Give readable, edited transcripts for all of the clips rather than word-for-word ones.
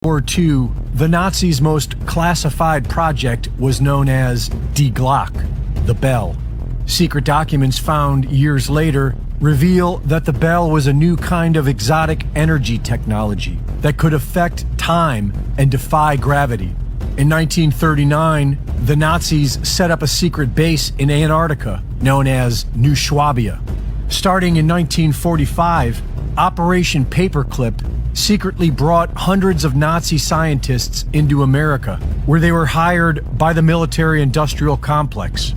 War II, the Nazis' most classified project was known as Die Glock, the bell. Secret documents found years later reveal that the bell was a new kind of exotic energy technology that could affect time and defy gravity. In 1939, the Nazis set up a secret base in Antarctica known as New Swabia. Starting in 1945, Operation Paperclip secretly brought hundreds of Nazi scientists into America, where they were hired by the military-industrial complex.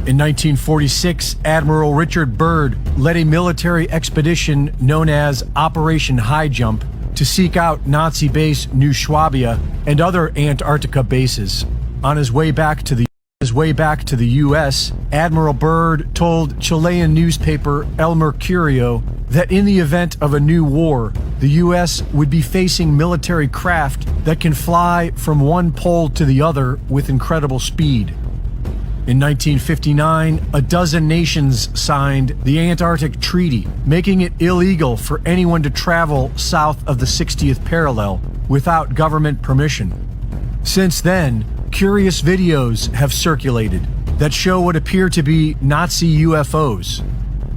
In 1946, Admiral Richard Byrd led a military expedition known as Operation High Jump to seek out Nazi base New Swabia and other Antarctica bases. On his way back to the U.S., Admiral Byrd told Chilean newspaper El Mercurio that in the event of a new war, the U.S. would be facing military craft that can fly from one pole to the other with incredible speed. In 1959, a dozen nations signed the Antarctic Treaty, making it illegal for anyone to travel south of the 60th parallel without government permission. Since then, curious videos have circulated that show what appear to be Nazi UFOs.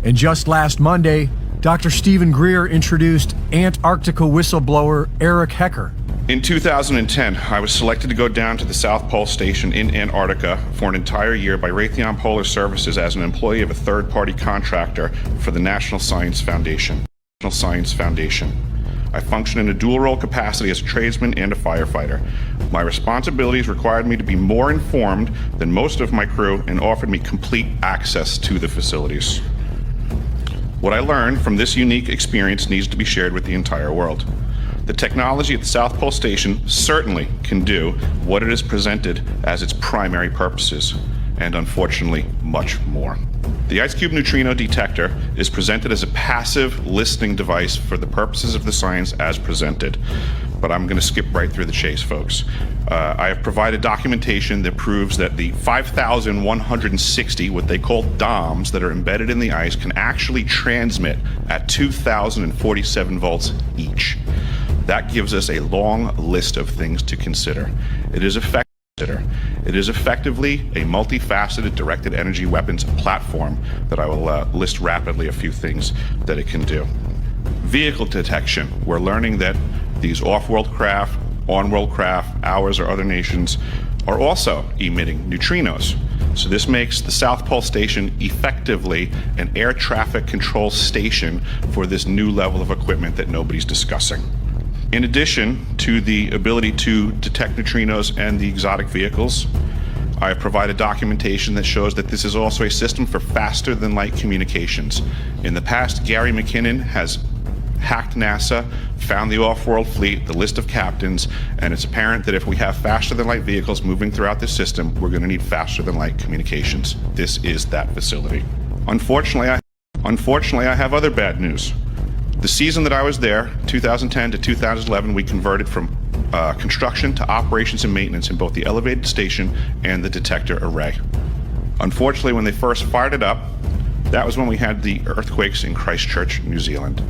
And just last Monday, Dr. Stephen Greer introduced Antarctica whistleblower Erik Hecker. In 2010, I was selected to go down to the South Pole Station in Antarctica for an entire year by Raytheon Polar Services as an employee of a third-party contractor for the National Science Foundation. I function in a dual-role capacity as a tradesman and a firefighter. My responsibilities required me to be more informed than most of my crew and offered me complete access to the facilities. What I learned from this unique experience needs to be shared with the entire world. The technology at the South Pole Station certainly can do what it is presented as its primary purposes, and unfortunately, much more. The Ice Cube neutrino detector is presented as a passive listening device for the purposes of the science as presented. But I'm going to skip right through the chase, folks. I have provided documentation that proves that the 5,160, what they call DOMs, that are embedded in the ice can actually transmit at 2,047 volts each. That gives us a long list of things to consider. It is effectively a multifaceted directed energy weapons platform that I will list rapidly a few things that it can do. Vehicle detection. We're learning that these off-world craft, on-world craft, ours or other nations, are also emitting neutrinos. So this makes the South Pole Station effectively an air traffic control station for this new level of equipment that nobody's discussing. In addition to the ability to detect neutrinos and the exotic vehicles, I have provided documentation that shows that this is also a system for faster than light communications. In the past, Gary McKinnon has hacked NASA, found the off-world fleet, the list of captains, and it's apparent that if we have faster than light vehicles moving throughout this system, we're going to need faster than light communications. This is that facility. Unfortunately, I have other bad news. The season that I was there, 2010 to 2011, we converted from construction to operations and maintenance in both the elevated station and the detector array. Unfortunately, when they first fired it up, that was when we had the earthquakes in Christchurch, New Zealand.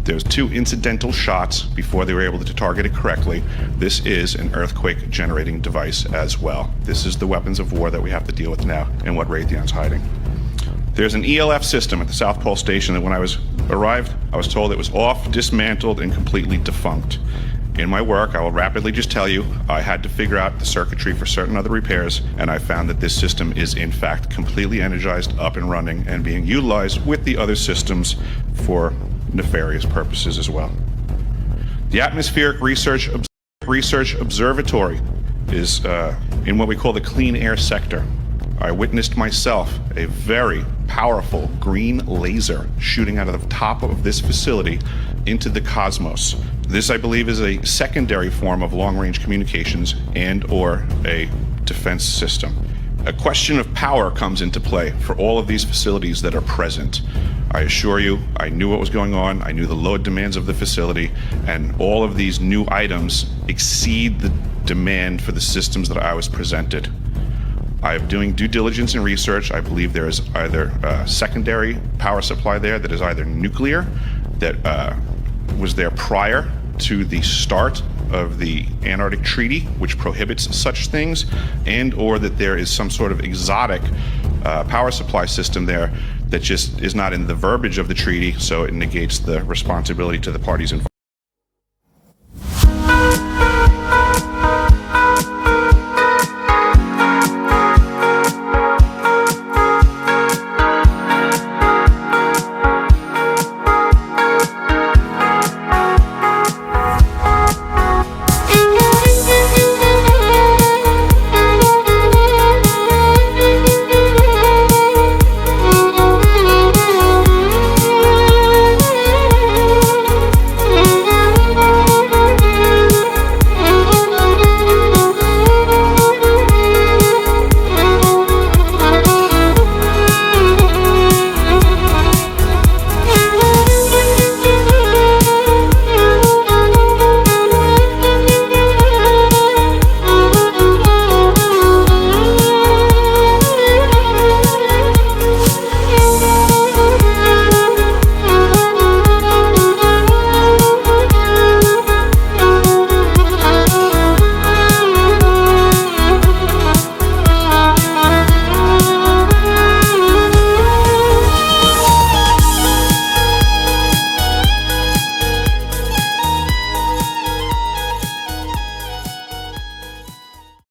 There's 2 incidental shots before they were able to target it correctly. This is an earthquake generating device as well. This is the weapons of war that we have to deal with now and what Raytheon's hiding. There's an ELF system at the South Pole Station that when I arrived, I was told it was off, dismantled, and completely defunct. In my work, I will rapidly just tell you, I had to figure out the circuitry for certain other repairs, and I found that this system is in fact completely energized, up and running, and being utilized with the other systems for nefarious purposes as well. The Atmospheric Research Observatory is in what we call the clean air sector. I witnessed myself a very powerful green laser shooting out of the top of this facility into the cosmos. This, I believe, is a secondary form of long-range communications and/or a defense system. A question of power comes into play for all of these facilities that are present. I assure you, I knew what was going on, I knew the load demands of the facility, and all of these new items exceed the demand for the systems that I was presented. I am doing due diligence and research. I believe there is either a secondary power supply there that is either nuclear, that was there prior to the start of the Antarctic Treaty, which prohibits such things, and or that there is some sort of exotic power supply system there that just is not in the verbiage of the treaty, so it negates the responsibility to the parties involved.